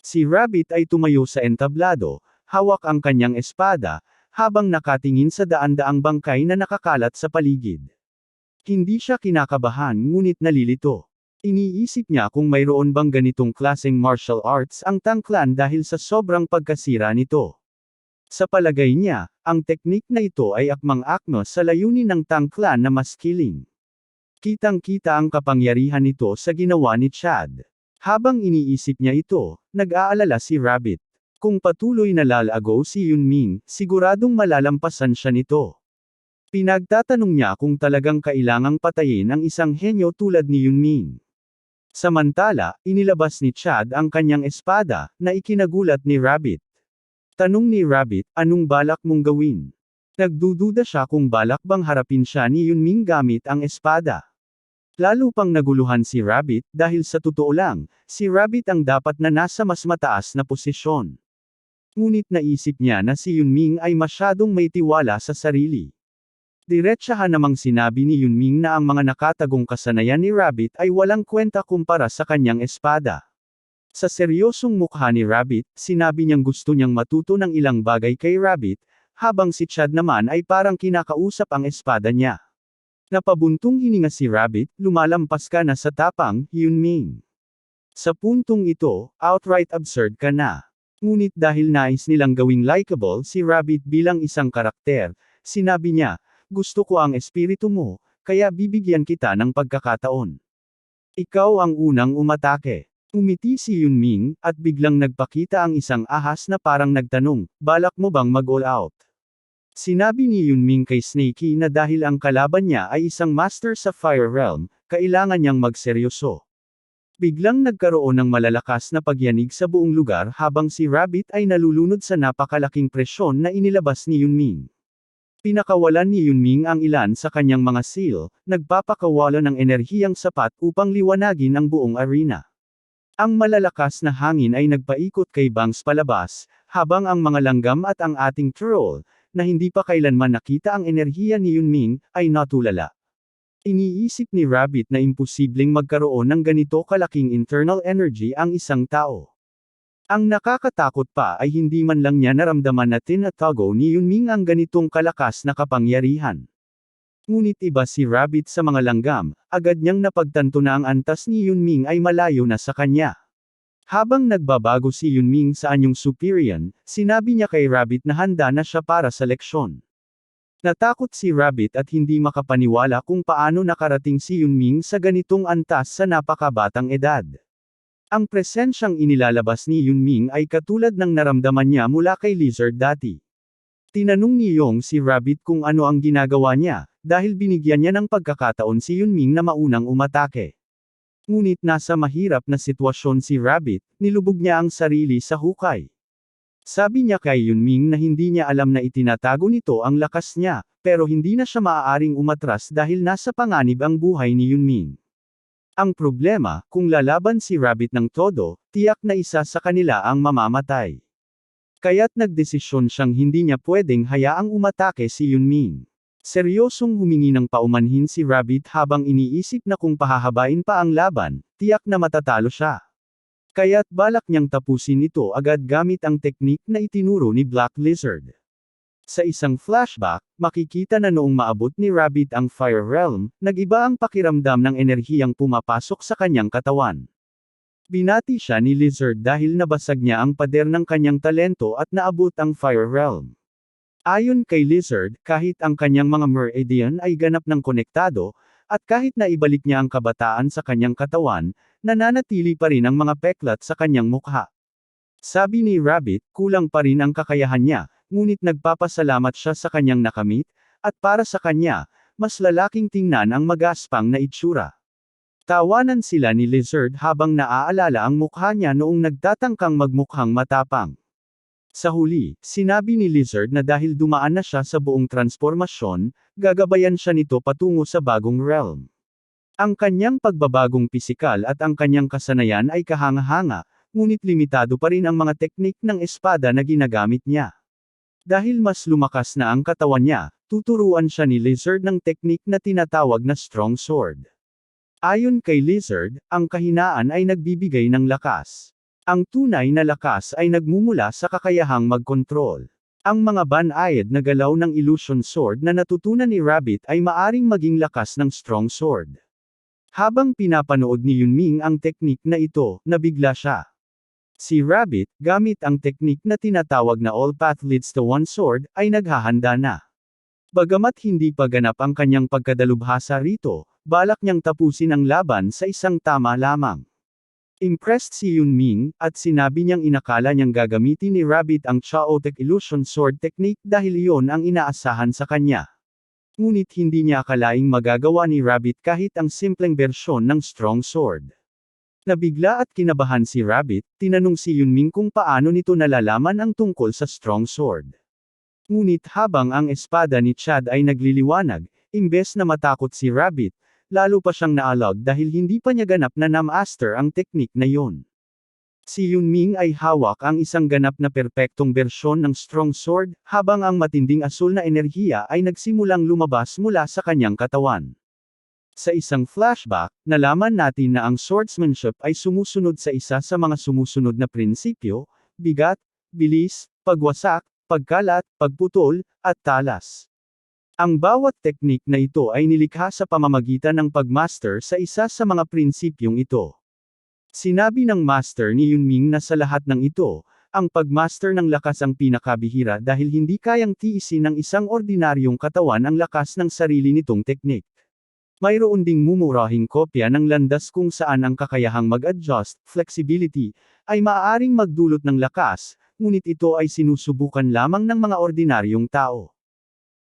Si Rabbit ay tumayo sa entablado, hawak ang kanyang espada, habang nakatingin sa daan-daang bangkay na nakakalat sa paligid. Hindi siya kinakabahan ngunit nalilito. Iniisip niya kung mayroon bang ganitong klaseng martial arts ang Tang Clan dahil sa sobrang pagkasira nito. Sa palagay niya, ang teknik na ito ay akmang-akma sa layunin ng Tang Clan na mas killing. Kitang-kita ang kapangyarihan nito sa ginawa ni Chad. Habang iniisip niya ito, nag-aalala si Rabbit. Kung patuloy na lalago si Yunming, siguradong malalampasan siya nito. Pinagtatanong niya kung talagang kailangang patayin ang isang henyo tulad ni Yunming. Samantala, inilabas ni Chad ang kanyang espada, na ikinagulat ni Rabbit. Tanong ni Rabbit, anong balak mong gawin? Nagdududa siya kung balak bang harapin siya ni Yunming gamit ang espada. Lalo pang naguluhan si Rabbit dahil sa totoo lang, si Rabbit ang dapat na nasa mas mataas na posisyon. Ngunit naisip niya na si Yunming ay masyadong may tiwala sa sarili. Diretsahan namang sinabi ni Yunming na ang mga nakatagong kasanayan ni Rabbit ay walang kwenta kumpara sa kanyang espada. Sa seryosong mukha ni Rabbit, sinabi niyang gusto niyang matuto ng ilang bagay kay Rabbit, habang si Chad naman ay parang kinakausap ang espada niya. Napabuntong hininga si Rabbit, lumalampas ka na sa tapang, Yunming. Sa puntong ito, outright absurd ka na. Ngunit dahil nais nilang gawing likable si Rabbit bilang isang karakter, sinabi niya, gusto ko ang espiritu mo, kaya bibigyan kita ng pagkakataon. Ikaw ang unang umatake. Umiti si Yunming, at biglang nagpakita ang isang ahas na parang nagtanong, balak mo bang mag-all out? Sinabi ni Yunming kay Snakey na dahil ang kalaban niya ay isang master sa Fire Realm, kailangan niyang magseryoso. Biglang nagkaroon ng malalakas na pagyanig sa buong lugar habang si Rabbit ay nalulunod sa napakalaking presyon na inilabas ni Yunming. Pinakawalan ni Yunming ang ilan sa kanyang mga seal, nagpapakawala ng enerhiyang sapat upang liwanagin ang buong arena. Ang malalakas na hangin ay nagpaikot kay Bangs palabas, habang ang mga langgam at ang ating troll, na hindi pa kailanman nakita ang enerhiya ni Yunming, ay natulala. Iniisip ni Rabbit na imposibleng magkaroon ng ganito kalaking internal energy ang isang tao. Ang nakakatakot pa ay hindi man lang niya naramdaman na tinatago ni Yunming ang ganitong kalakas na kapangyarihan. Ngunit iba si Rabbit sa mga langgam, agad niyang napagtanto na ang antas ni Yunming ay malayo na sa kanya. Habang nagbabago si Yunming sa anyong Superior, sinabi niya kay Rabbit na handa na siya para sa leksyon. Natakot si Rabbit at hindi makapaniwala kung paano nakarating si Yunming sa ganitong antas sa napakabatang edad. Ang presensyang inilalabas ni Yunming ay katulad ng naramdaman niya mula kay Lizard dati. Tinanong ni Yong si Rabbit kung ano ang ginagawa niya, dahil binigyan niya ng pagkakataon si Yunming na maunang umatake. Ngunit nasa mahirap na sitwasyon si Rabbit, nilubog niya ang sarili sa hukay. Sabi niya kay Yunming na hindi niya alam na itinatago nito ang lakas niya, pero hindi na siya maaaring umatras dahil nasa panganib ang buhay ni Yunming. Ang problema, kung lalaban si Rabbit ng todo, tiyak na isa sa kanila ang mamamatay. Kaya't nagdesisyon siyang hindi niya pwedeng hayaang umatake si Yunming. Seryosong humingi ng paumanhin si Rabbit habang iniisip na kung pahahabain pa ang laban, tiyak na matatalo siya. Kaya't balak niyang tapusin ito agad gamit ang teknik na itinuro ni Black Lizard. Sa isang flashback, makikita na noong maabot ni Rabbit ang Fire Realm, nag-iba ang pakiramdam ng enerhiyang pumapasok sa kanyang katawan. Binati siya ni Lizard dahil nabasag niya ang pader ng kanyang talento at naabot ang Fire Realm. Ayon kay Lizard, kahit ang kanyang mga meridian ay ganap ng konektado, at kahit na ibalik niya ang kabataan sa kanyang katawan, nananatili pa rin ang mga peklat sa kanyang mukha. Sabi ni Rabbit, kulang pa rin ang kakayahan niya, ngunit nagpapasalamat siya sa kanyang nakamit, at para sa kanya, mas lalaking tingnan ang magaspang na itsura. Tawanan sila ni Lizard habang naaalala ang mukha niya noong nagtatangkang magmukhang matapang. Sa huli, sinabi ni Lizard na dahil dumaan na siya sa buong transformasyon, gagabayan siya nito patungo sa bagong realm. Ang kanyang pagbabagong pisikal at ang kanyang kasanayan ay kahanga-hanga, ngunit limitado pa rin ang mga teknik ng espada na ginagamit niya. Dahil mas lumakas na ang katawan niya, tuturuan siya ni Lizard ng teknik na tinatawag na strong sword. Ayon kay Lizard, ang kahinaan ay nagbibigay ng lakas. Ang tunay na lakas ay nagmumula sa kakayahang magkontrol. Ang mga banayad na galaw ng illusion sword na natutunan ni Rabbit ay maaring maging lakas ng strong sword. Habang pinapanood ni Yunming ang teknik na ito, nabigla siya. Si Rabbit, gamit ang teknik na tinatawag na all path leads to one sword, ay naghahanda na. Bagamat hindi pa ganap ang kanyang pagkadalubhasa rito, balak niyang tapusin ang laban sa isang tama lamang. Impressed si Yunming, at sinabi niyang inakala niyang gagamitin ni Rabbit ang Chaotic Illusion Sword Technique dahil iyon ang inaasahan sa kanya. Ngunit hindi niya akalaing magagawa ni Rabbit kahit ang simpleng bersyon ng Strong Sword. Nabigla at kinabahan si Rabbit, tinanong si Yunming kung paano nito nalalaman ang tungkol sa Strong Sword. Ngunit habang ang espada ni Chad ay nagliliwanag, imbes na matakot si Rabbit, lalo pa siyang naalog dahil hindi pa niya ganap na na-master ang teknik na yon. Si Yunming ay hawak ang isang ganap na perpektong bersyon ng Strong Sword, habang ang matinding asul na enerhiya ay nagsimulang lumabas mula sa kanyang katawan. Sa isang flashback, nalaman natin na ang swordsmanship ay sumusunod sa isa sa mga sumusunod na prinsipyo: bigat, bilis, pagwasak, pagkalat, pagputol, at talas. Ang bawat teknik na ito ay nilikha sa pamamagitan ng pagmaster sa isa sa mga prinsipyong ito. Sinabi ng master ni Yunming na sa lahat ng ito, ang pagmaster ng lakas ang pinakabihira dahil hindi kayang tiisin ng isang ordinaryong katawan ang lakas ng sarili nitong teknik. Mayroon ding mumurahing kopya ng landas kung saan ang kakayahang mag-adjust, flexibility, ay maaaring magdulot ng lakas, ngunit ito ay sinusubukan lamang ng mga ordinaryong tao.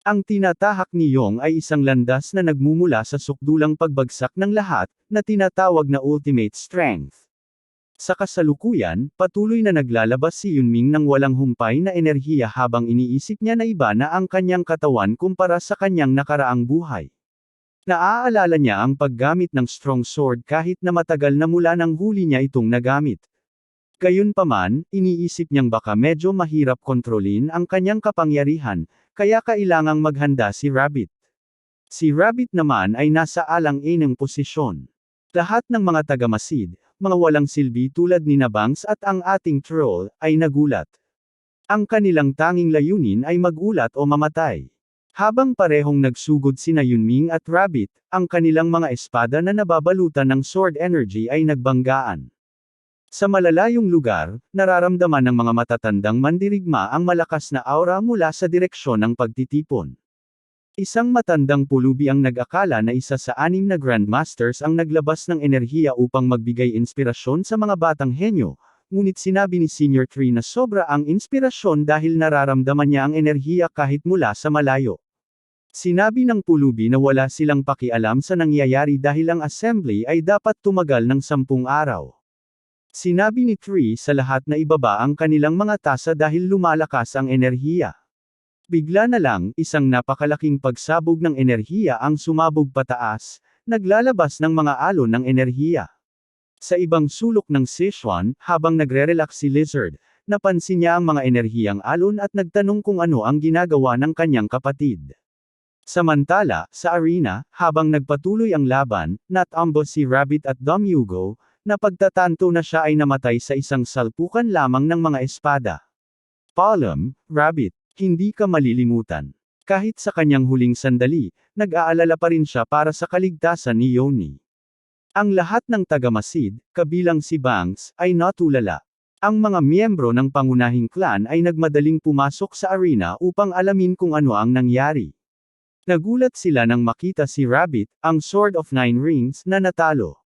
Ang tinatahak ni Yong ay isang landas na nagmumula sa sukdulang pagbagsak ng lahat, na tinatawag na ultimate strength. Sa kasalukuyan, patuloy na naglalabas si Yunming ng walang humpay na enerhiya habang iniisip niya na iba na ang kanyang katawan kumpara sa kanyang nakaraang buhay. Naaalala niya ang paggamit ng strong sword kahit na matagal na mula nang huli niya itong nagamit. Gayunpaman, iniisip niyang baka medyo mahirap kontrolin ang kanyang kapangyarihan, kaya kailangang maghanda si Rabbit. Si Rabbit naman ay nasa alang-inang posisyon. Lahat ng mga tagamasid, mga walang silbi tulad ni Bangs at ang ating troll, ay nagulat. Ang kanilang tanging layunin ay magulat o mamatay. Habang parehong nagsugod sina Yunming at Rabbit, ang kanilang mga espada na nababalutan ng sword energy ay nagbanggaan. Sa malalayong lugar, nararamdaman ng mga matatandang mandirigma ang malakas na aura mula sa direksyon ng pagtitipon. Isang matandang pulubi ang nag-akala na isa sa 6 na Grandmasters ang naglabas ng enerhiya upang magbigay inspirasyon sa mga batang henyo, ngunit sinabi ni Senior 3 na sobra ang inspirasyon dahil nararamdaman niya ang enerhiya kahit mula sa malayo. Sinabi ng pulubi na wala silang pakialam sa nangyayari dahil ang assembly ay dapat tumagal ng 10 araw. Sinabi ni Tree sa lahat na ibaba ang kanilang mga tasa dahil lumalakas ang enerhiya. Bigla na lang, isang napakalaking pagsabog ng enerhiya ang sumabog pataas, naglalabas ng mga alon ng enerhiya. Sa ibang sulok ng Sichuan, habang nagre-relax si Lizard, napansin niya ang mga enerhiyang alon at nagtanong kung ano ang ginagawa ng kanyang kapatid. Samantala, sa arena, habang nagpatuloy ang laban, natambo si Rabbit at Dom Yugo, na pagtatanto na siya ay namatay sa isang salpukan lamang ng mga espada. Paalam, Rabbit, hindi ka malilimutan. Kahit sa kanyang huling sandali, nag-aalala pa rin siya para sa kaligtasan ni Yoni. Ang lahat ng tagamasid, kabilang si Bangs, ay natulala. Ang mga miyembro ng pangunahing clan ay nagmadaling pumasok sa arena upang alamin kung ano ang nangyari. Nagulat sila nang makita si Rabbit, ang Sword of Nine Rings, na natalo.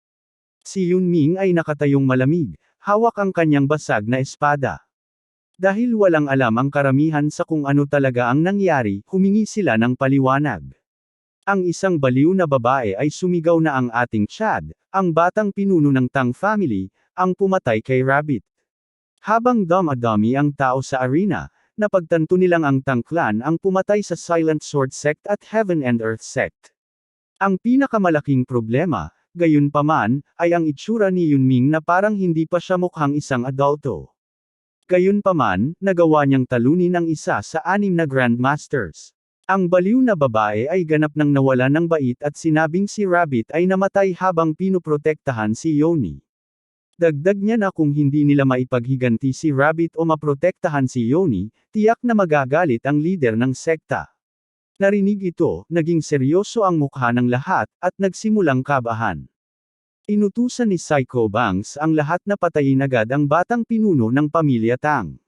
Si Yunming ay nakatayong malamig, hawak ang kanyang basag na espada. Dahil walang alam ang karamihan sa kung ano talaga ang nangyari, humingi sila ng paliwanag. Ang isang baliw na babae ay sumigaw na ang ating Chad, ang batang pinuno ng Tang family, ang pumatay kay Rabbit. Habang dumadami ang tao sa arena, napagtanto nilang ang Tang clan ang pumatay sa Silent Sword Sect at Heaven and Earth Sect. Ang pinakamalaking problema, gayunpaman, ay ang itsura ni Yunming na parang hindi pa siya mukhang isang adulto. Gayunpaman, nagawa niyang talunin ang isa sa 6 na Grandmasters. Ang baliw na babae ay ganap nang nawala ng bait at sinabing si Rabbit ay namatay habang pinoprotektahan si Yoni. Dagdag niya na kung hindi nila maipaghiganti si Rabbit o maprotektahan si Yoni, tiyak na magagalit ang lider ng sekta. Narinig ito, naging seryoso ang mukha ng lahat, at nagsimulang kabahan. Inutusan ni Psycho Banks ang lahat na patayin agad ang batang pinuno ng pamilya Tang.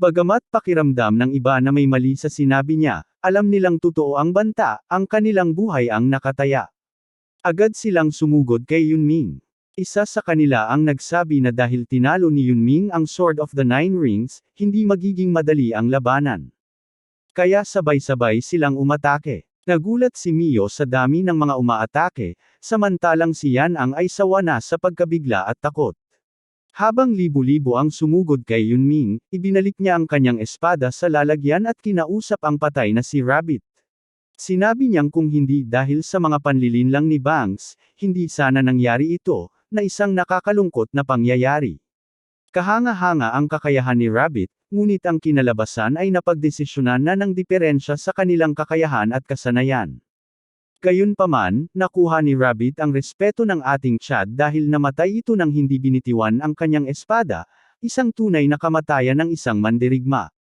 Bagamat pakiramdam ng iba na may mali sa sinabi niya, alam nilang totoo ang banta, ang kanilang buhay ang nakataya. Agad silang sumugod kay Yunming. Isa sa kanila ang nagsabi na dahil tinalo ni Yunming ang Sword of the Nine Rings, hindi magiging madali ang labanan. Kaya sabay-sabay silang umatake. Nagulat si Mio sa dami ng mga umaatake, samantalang si Yanang ay sawa na sa pagkabigla at takot. Habang libo-libo ang sumugod kay Yunming, ibinalik niya ang kanyang espada sa lalagyan at kinausap ang patay na si Rabbit. Sinabi niyang kung hindi dahil sa mga panlilinlang ni Banks, hindi sana nangyari ito, na isang nakakalungkot na pangyayari. Kahanga-hanga ang kakayahan ni Rabbit, ngunit ang kinalabasan ay napagdesisyonan na ng diferensya sa kanilang kakayahan at kasanayan. Gayunpaman, nakuha ni Rabbit ang respeto ng ating Chad dahil namatay ito nang hindi binitiwan ang kanyang espada, isang tunay na kamatayan ng isang mandirigma.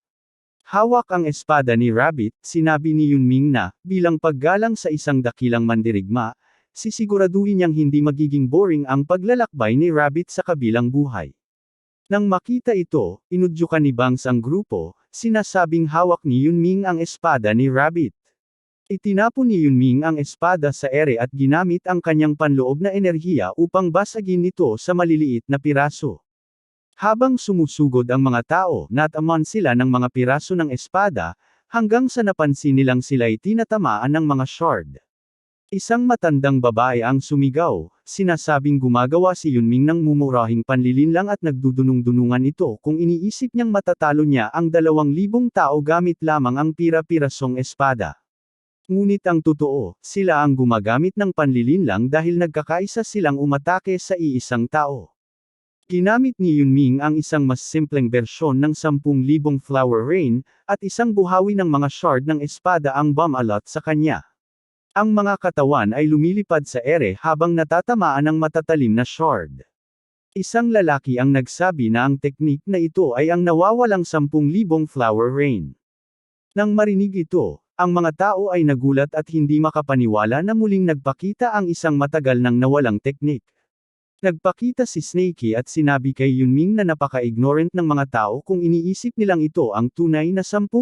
Hawak ang espada ni Rabbit, sinabi ni Yunming na, bilang paggalang sa isang dakilang mandirigma, sisiguraduhin niyang hindi magiging boring ang paglalakbay ni Rabbit sa kabilang buhay. Nang makita ito, inudyukan ni Banks ang grupo, sinasabing hawak ni Yunming ang espada ni Rabbit. Itinapon ni Yunming ang espada sa ere at ginamit ang kanyang panloob na enerhiya upang basagin ito sa maliliit na piraso. Habang sumusugod ang mga tao, natamaan sila ng mga piraso ng espada, hanggang sa napansin nilang sila'y tinatamaan ng mga shard. Isang matandang babae ang sumigaw, sinasabing gumagawa si Yunming ng mumurahing panlilinlang at nagdudunung-dunungan ito kung iniisip niyang matatalo niya ang 2,000 tao gamit lamang ang pira-pirasong espada. Ngunit ang totoo, sila ang gumagamit ng panlilinlang dahil nagkakaisa silang umatake sa iisang tao. Ginamit ni Yunming ang isang mas simpleng bersyon ng 10,000 flower rain, at isang buhawi ng mga shard ng espada ang bumalot sa kanya. Ang mga katawan ay lumilipad sa ere habang natatamaan ng matatalim na shard. Isang lalaki ang nagsabi na ang teknik na ito ay ang nawawalang 10,000 flower rain. Nang marinig ito, ang mga tao ay nagulat at hindi makapaniwala na muling nagpakita ang isang matagal nang nawalang teknik. Nagpakita si Snakey at sinabi kay Yunming na napaka-ignorant ng mga tao kung iniisip nilang ito ang tunay na 10,000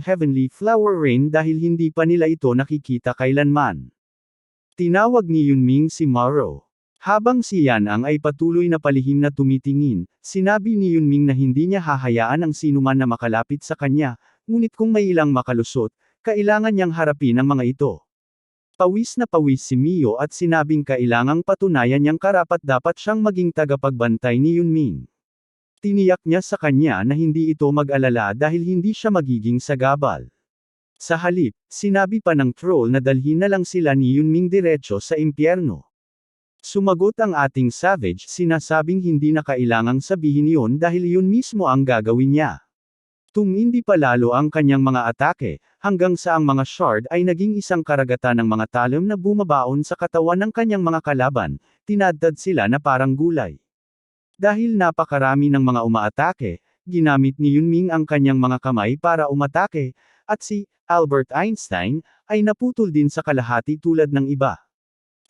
heavenly flower rain dahil hindi pa nila ito nakikita kailanman. Tinawag ni Yunming si Maro. Habang si Yanang ay patuloy na palihim na tumitingin, sinabi ni Yunming na hindi niya hahayaan ang sinuman na makalapit sa kanya, ngunit kung may ilang makalusot, kailangan niyang harapin ang mga ito. Pawis na pawis si Mio at sinabing kailangang patunayan niyang karapat-dapat siyang maging tagapagbantay ni Yunming. Tiniyak niya sa kanya na hindi ito mag-alala dahil hindi siya magiging sagabal. Sa halip, sinabi pa ng troll na dalhin na lang sila ni Yunming diretso sa impyerno. Sumagot ang ating savage, sinasabing hindi na kailangang sabihin iyon dahil yun mismo ang gagawin niya. Tumindi pa lalo ang kanyang mga atake, hanggang sa ang mga shard ay naging isang karagatan ng mga talon na bumabaon sa katawan ng kanyang mga kalaban, tinadtad sila na parang gulay. Dahil napakarami ng mga umaatake, ginamit ni Yunming ang kanyang mga kamay para umatake, at si Albert Einstein ay naputol din sa kalahati tulad ng iba.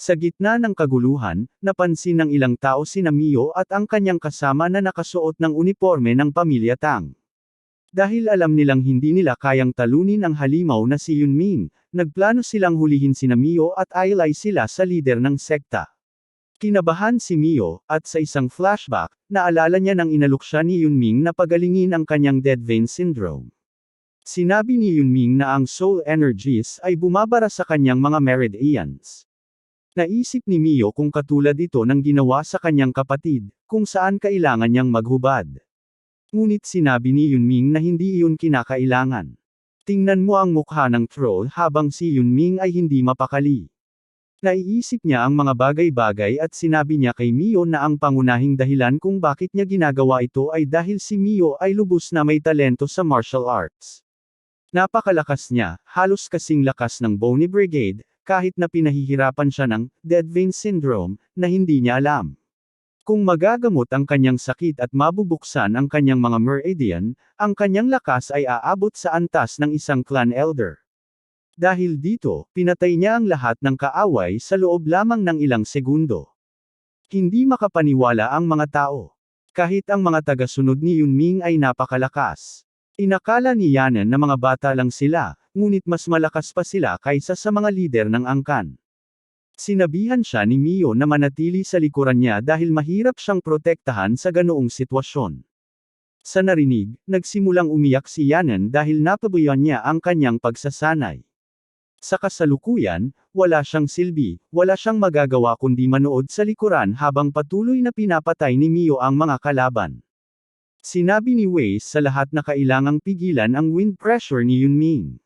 Sa gitna ng kaguluhan, napansin ng ilang tao sina Mio at ang kanyang kasama na nakasuot ng uniforme ng pamilya Tang. Dahil alam nilang hindi nila kayang talunin ang halimaw na si Yunming, nagplano silang hulihin sina Mio at ailay sila sa lider ng sekta. Kinabahan si Mio, at sa isang flashback, naalala niya nang inalok siya ni Yunming na pagalingin ang kanyang dead vein syndrome. Sinabi ni Yunming na ang soul energies ay bumabara sa kanyang mga meridians. Naisip ni Mio kung katulad ito ng ginawa sa kanyang kapatid, kung saan kailangan niyang maghubad. Ngunit sinabi ni Yunming na hindi iyon kinakailangan. Tingnan mo ang mukha ng troll habang si Yunming ay hindi mapakali. Naiisip niya ang mga bagay-bagay at sinabi niya kay Mio na ang pangunahing dahilan kung bakit niya ginagawa ito ay dahil si Mio ay lubos na may talento sa martial arts. Napakalakas niya, halos kasing lakas ng Bony Brigade, kahit na pinahihirapan siya ng dead vein syndrome na hindi niya alam. Kung magagamot ang kanyang sakit at mabubuksan ang kanyang mga meridian, ang kanyang lakas ay aabot sa antas ng isang clan elder. Dahil dito, pinatay niya ang lahat ng kaaway sa loob lamang ng ilang segundo. Hindi makapaniwala ang mga tao. Kahit ang mga tagasunod ni Yunming ay napakalakas. Inakala ni Yanan na mga bata lang sila, ngunit mas malakas pa sila kaysa sa mga lider ng angkan. Sinabihan siya ni Mio na manatili sa likuran niya dahil mahirap siyang protektahan sa ganoong sitwasyon. Sa narinig, nagsimulang umiyak si Yanan dahil napabayaan niya ang kanyang pagsasanay. Sa kasalukuyan, wala siyang silbi, wala siyang magagawa kundi manood sa likuran habang patuloy na pinapatay ni Mio ang mga kalaban. Sinabi ni Wei sa lahat na kailangang pigilan ang wind pressure ni Yunming.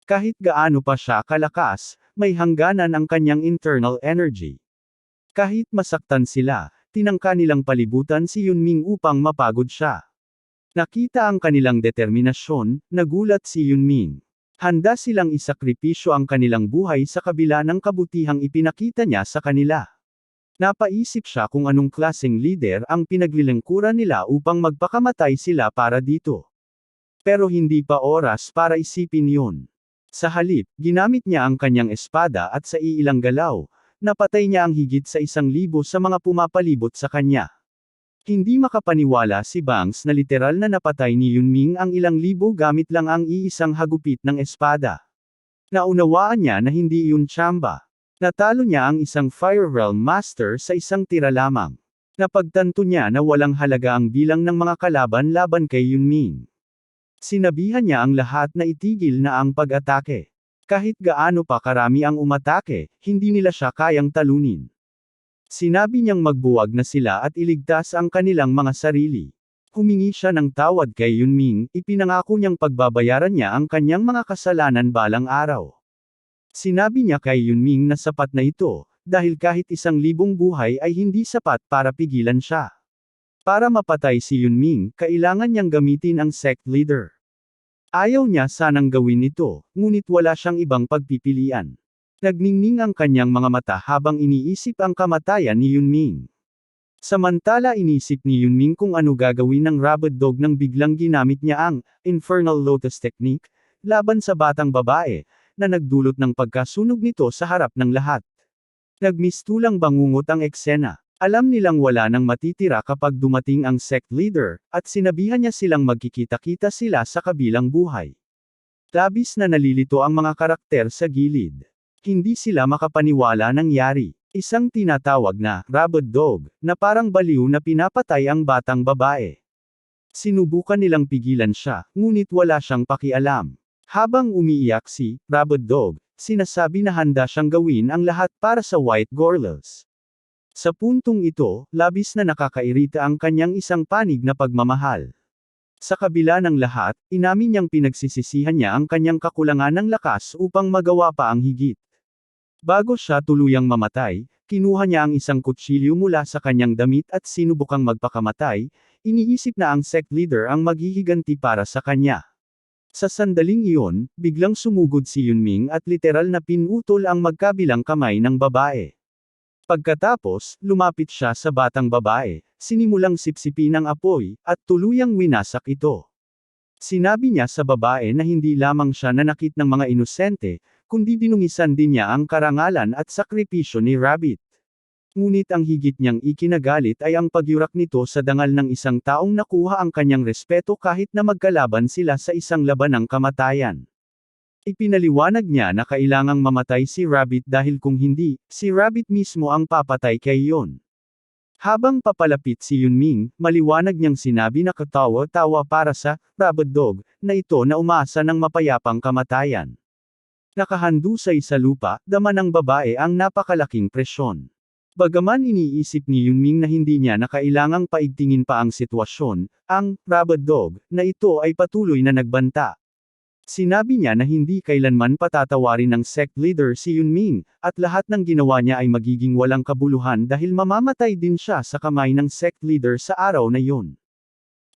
Kahit gaano pa siya kalakas, may hangganan ang kanyang internal energy. Kahit masaktan sila, tinangka nilang palibutan si Yunming upang mapagod siya. Nakita ang kanilang determinasyon, nagulat si Yunming. Handa silang isakripisyo ang kanilang buhay sa kabila ng kabutihang ipinakita niya sa kanila. Napaisip siya kung anong klaseng leader ang pinaglilingkuran nila upang magpakamatay sila para dito. Pero hindi pa oras para isipin yun. Sa halip, ginamit niya ang kanyang espada at sa iilang galaw, napatay niya ang higit sa 1,000 sa mga pumapalibot sa kanya. Hindi makapaniwala si Bangs na literal na napatay ni Yunming ang ilang libo gamit lang ang iisang hagupit ng espada. Naunawaan niya na hindi iyon tsamba. Natalo niya ang isang Fire Realm Master sa isang tira lamang. Napagtanto niya na walang halaga ang bilang ng mga kalaban laban kay Yunming. Sinabihan niya ang lahat na itigil na ang pag-atake. Kahit gaano pa karami ang umatake, hindi nila siya kayang talunin. Sinabi niyang magbuwag na sila at iligtas ang kanilang mga sarili. Humingi siya ng tawad kay Yunming, ipinangako niyang pagbabayaran niya ang kanyang mga kasalanan balang araw. Sinabi niya kay Yunming na sapat na ito, dahil kahit 1,000 buhay ay hindi sapat para pigilan siya. Para mapatay si Yunming, kailangan niyang gamitin ang sect leader. Ayaw niya sanang gawin ito, ngunit wala siyang ibang pagpipilian. Nagningning ang kanyang mga mata habang iniisip ang kamatayan ni Yunming. Samantala inisip ni Yunming kung ano gagawin ng Rabid Dog nang biglang ginamit niya ang Infernal Lotus Technique laban sa batang babae, na nagdulot ng pagkasunog nito sa harap ng lahat. Nagmistulang bangungot ang eksena. Alam nilang wala nang matitira kapag dumating ang sect leader, at sinabihan niya silang magkikita-kita sila sa kabilang buhay. Labis na nalilito ang mga karakter sa gilid. Hindi sila makapaniwala nangyari. Isang tinatawag na Rabid Dog, na parang baliw na pinapatay ang batang babae. Sinubukan nilang pigilan siya, ngunit wala siyang pakialam. Habang umiiyak si Rabid Dog, sinasabi na handa siyang gawin ang lahat para sa White Gorlows. Sa puntong ito, labis na nakakairita ang kanyang isang panig na pagmamahal. Sa kabila ng lahat, inamin niyang pinagsisisihan niya ang kanyang kakulangan ng lakas upang magawa pa ang higit. Bago siya tuluyang mamatay, kinuha niya ang isang kutsilyo mula sa kanyang damit at sinubukang magpakamatay, iniisip na ang sect leader ang maghihiganti para sa kanya. Sa sandaling iyon, biglang sumugod si Yunming at literal na pinutol ang magkabilang kamay ng babae. Pagkatapos, lumapit siya sa batang babae, sinimulang sipsipin ang apoy, at tuluyang winasak ito. Sinabi niya sa babae na hindi lamang siya nanakit ng mga inosente, kundi dinungisan din niya ang karangalan at sakripisyo ni Rabbit. Ngunit ang higit niyang ikinagalit ay ang pagyurak nito sa dangal ng isang taong nakuha ang kanyang respeto kahit na magkalaban sila sa isang labanang kamatayan. Ipinaliwanag niya na kailangang mamatay si Rabbit dahil kung hindi, si Rabbit mismo ang papatay kay Yon. Habang papalapit si Yunming, maliwanag niyang sinabi na katawa-tawa para sa Rabid Dog, na ito na umaasa ng mapayapang kamatayan. Nakahandusay sa lupa, dama ng babae ang napakalaking presyon. Bagaman iniisip ni Yunming na hindi niya na kailangang paigtingin pa ang sitwasyon, ang Rabid Dog na ito ay patuloy na nagbanta. Sinabi niya na hindi kailanman patatawarin ng sect leader si Yunming, at lahat ng ginawa niya ay magiging walang kabuluhan dahil mamamatay din siya sa kamay ng sect leader sa araw na yun.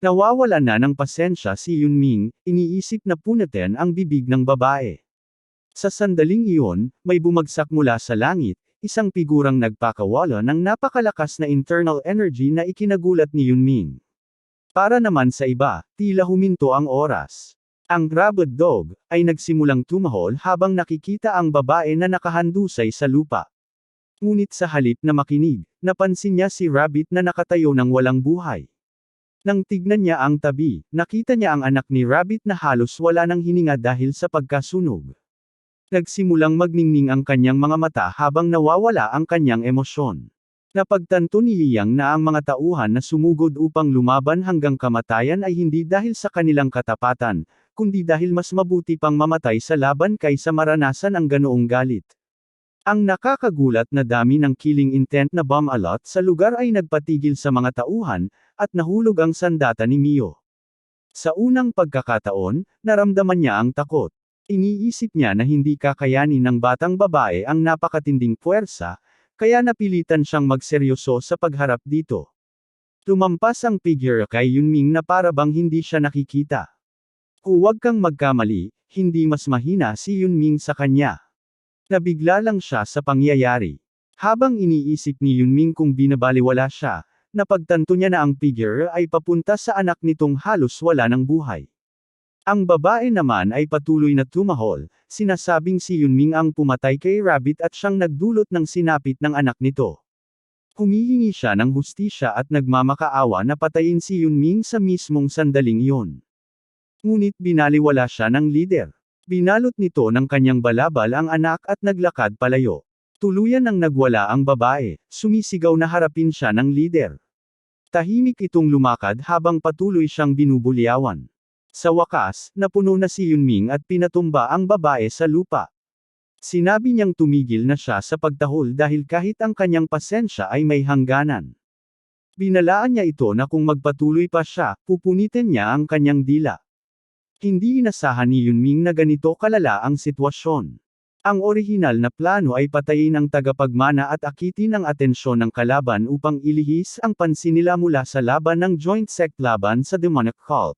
Nawawala na ng pasensya si Yunming, iniisip na punatin ang bibig ng babae. Sa sandaling iyon, may bumagsak mula sa langit, isang figurang nagpakawala ng napakalakas na internal energy na ikinagulat ni Yunming. Para naman sa iba, tila huminto ang oras. Ang rabid dog ay nagsimulang tumahol habang nakikita ang babae na nakahandusay sa lupa. Ngunit sa halip na makinig, napansin niya si Rabbit na nakatayo ng walang buhay. Nang tignan niya ang tabi, nakita niya ang anak ni Rabbit na halos wala ng hininga dahil sa pagkasunog. Nagsimulang magningning ang kanyang mga mata habang nawawala ang kanyang emosyon. Napagtanto ni Liang na ang mga tauhan na sumugod upang lumaban hanggang kamatayan ay hindi dahil sa kanilang katapatan, kundi dahil mas mabuti pang mamatay sa laban kaysa maranasan ang ganoong galit. Ang nakakagulat na dami ng killing intent na bomb alot sa lugar ay nagpatigil sa mga tauhan, at nahulog ang sandata ni Mio. Sa unang pagkakataon, naramdaman niya ang takot. Iniisip niya na hindi kakayanin ng batang babae ang napakatinding puwersa, kaya napilitan siyang magseryoso sa pagharap dito. Tumampas ang figure kay Yunming na para bang hindi siya nakikita. Huwag kang magkamali, hindi mas mahina si Yunming sa kanya. Nabigla lang siya sa pangyayari. Habang iniisip ni Yunming kung binabaliwala siya, napagtanto niya na ang figure ay papunta sa anak nitong halos wala ng buhay. Ang babae naman ay patuloy na tumahol, sinasabing si Yunming ang pumatay kay Rabbit at siyang nagdulot ng sinapit ng anak nito. Humihingi siya ng hustisya at nagmamakaawa na patayin si Yunming sa mismong sandaling iyon. Ngunit binaliwala siya ng lider. Binalot nito ng kanyang balabal ang anak at naglakad palayo. Tuluyan nang nagwala ang babae, sumisigaw na harapin siya ng lider. Tahimik itong lumakad habang patuloy siyang binubulyawan. Sa wakas, napuno na si Yunming at pinatumba ang babae sa lupa. Sinabi niyang tumigil na siya sa pagtahol dahil kahit ang kanyang pasensya ay may hangganan. Binalaan niya ito na kung magpatuloy pa siya, pupunitin niya ang kanyang dila. Hindi inasahan ni Yunming na ganito kalala ang sitwasyon. Ang orihinal na plano ay patayin ang tagapagmana at akitin ang atensyon ng kalaban upang ilihis ang pansin nila mula sa laban ng joint sect laban sa demonic cult.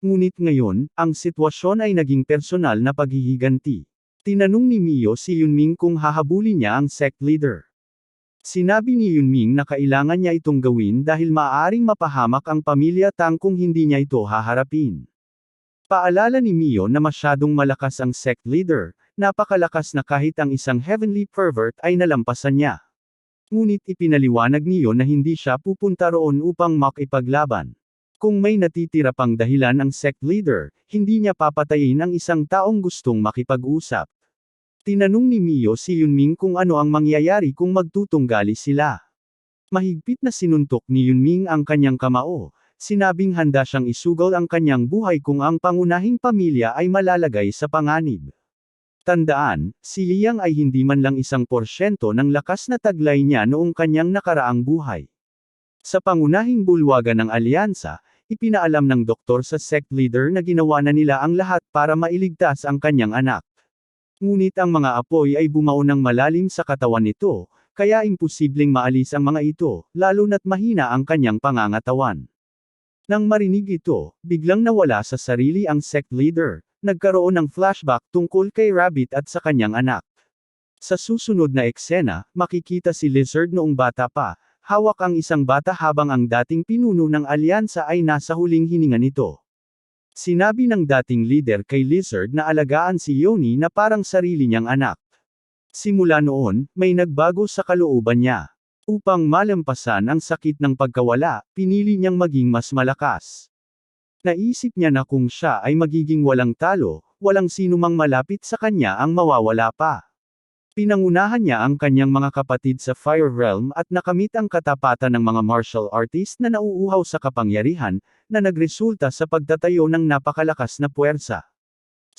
Ngunit ngayon, ang sitwasyon ay naging personal na paghihiganti. Tinanong ni Mio si Yunming kung hahabulin niya ang sect leader. Sinabi ni Yunming na kailangan niya itong gawin dahil maaaring mapahamak ang pamilya Tang kung hindi niya ito haharapin. Paalala ni Mio na masyadong malakas ang sect leader, napakalakas na kahit ang isang heavenly pervert ay nalampasan niya. Ngunit ipinaliwanag niyo na hindi siya pupunta roon upang makipaglaban. Kung may natitira pang dahilan ang sect leader, hindi niya papatayin ang isang taong gustong makipag-usap. Tinanong ni Mio si Yunming kung ano ang mangyayari kung magtutunggali sila. Mahigpit na sinuntok ni Yunming ang kanyang kamao. Sinabing handa siyang isugal ang kanyang buhay kung ang pangunahing pamilya ay malalagay sa panganib. Tandaan, si Liang ay hindi man lang 1% ng lakas na taglay niya noong kanyang nakaraang buhay. Sa pangunahing bulwagan ng alyansa, ipinaalam ng doktor sa sect leader na ginawa na nila ang lahat para mailigtas ang kanyang anak. Ngunit ang mga apoy ay bumao ng malalim sa katawan nito, kaya imposibleng maalis ang mga ito, lalo na't mahina ang kanyang pangangatawan. Nang marinig ito, biglang nawala sa sarili ang sect leader, nagkaroon ng flashback tungkol kay Rabbit at sa kanyang anak. Sa susunod na eksena, makikita si Lizard noong bata pa, hawak ang isang bata habang ang dating pinuno ng alyansa ay nasa huling hininga nito. Sinabi ng dating leader kay Lizard na alagaan si Yoni na parang sarili niyang anak. Simula noon, may nagbago sa kalooban niya. Upang malampasan ang sakit ng pagkawala, pinili niyang maging mas malakas. Naisip niya na kung siya ay magiging walang talo, walang sinumang malapit sa kanya ang mawawala pa. Pinangunahan niya ang kanyang mga kapatid sa Fire Realm at nakamit ang katapatan ng mga martial artist na nauuhaw sa kapangyarihan, na nagresulta sa pagtatayo ng napakalakas na puwersa.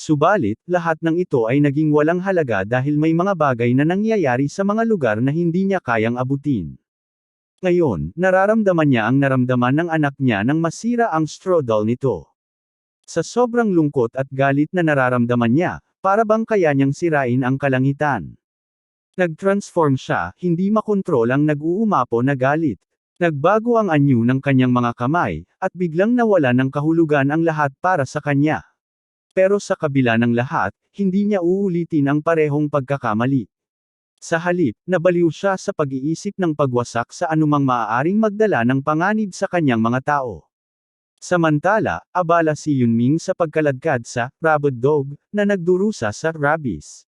Subalit, lahat ng ito ay naging walang halaga dahil may mga bagay na nangyayari sa mga lugar na hindi niya kayang abutin. Ngayon, nararamdaman niya ang naramdaman ng anak niya nang masira ang straw doll nito. Sa sobrang lungkot at galit na nararamdaman niya, para bang kaya niyang sirain ang kalangitan. Nag-transform siya, hindi makontrol ang nag-uumapo na galit. Nagbago ang anyo ng kanyang mga kamay, at biglang nawala ng kahulugan ang lahat para sa kanya. Pero sa kabila ng lahat, hindi niya uulitin ang parehong pagkakamali. Sa halip, nabaliw siya sa pag-iisip ng pagwasak sa anumang maaaring magdala ng panganib sa kanyang mga tao. Samantala, abala si Yunming sa pagkaladkad sa rabid dog na nagdurusa sa rabies.